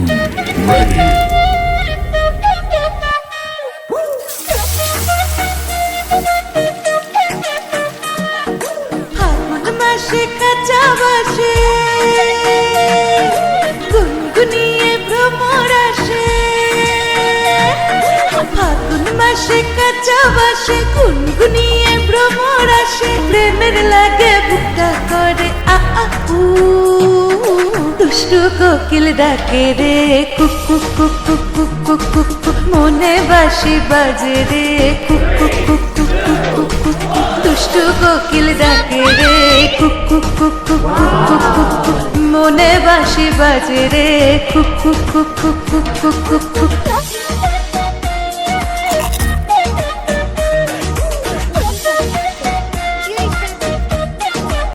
ready. ফাগুন মাসে কাঁচা বাসে গুনগুনিয়ে ভ্রমর আসে। ফাগুন মাসে কাঁচা বাসে গুনগুনিয়ে ভ্রমর আসে। প্রেমের লাগে বুকটা করে আ আ উ, দুষ্টু কোকিল ডাকে রে cook cook cook cook cook cook cook cook, মনে বাঁশি বাজে রে cook cook cook cook cook cook cook cook, দুষ্টু কোকিল ডাকে রে cook cook cook cook cook cook cook cook, মনে বাঁশি বাজে রে cook cook cook cook cook cook cook cook.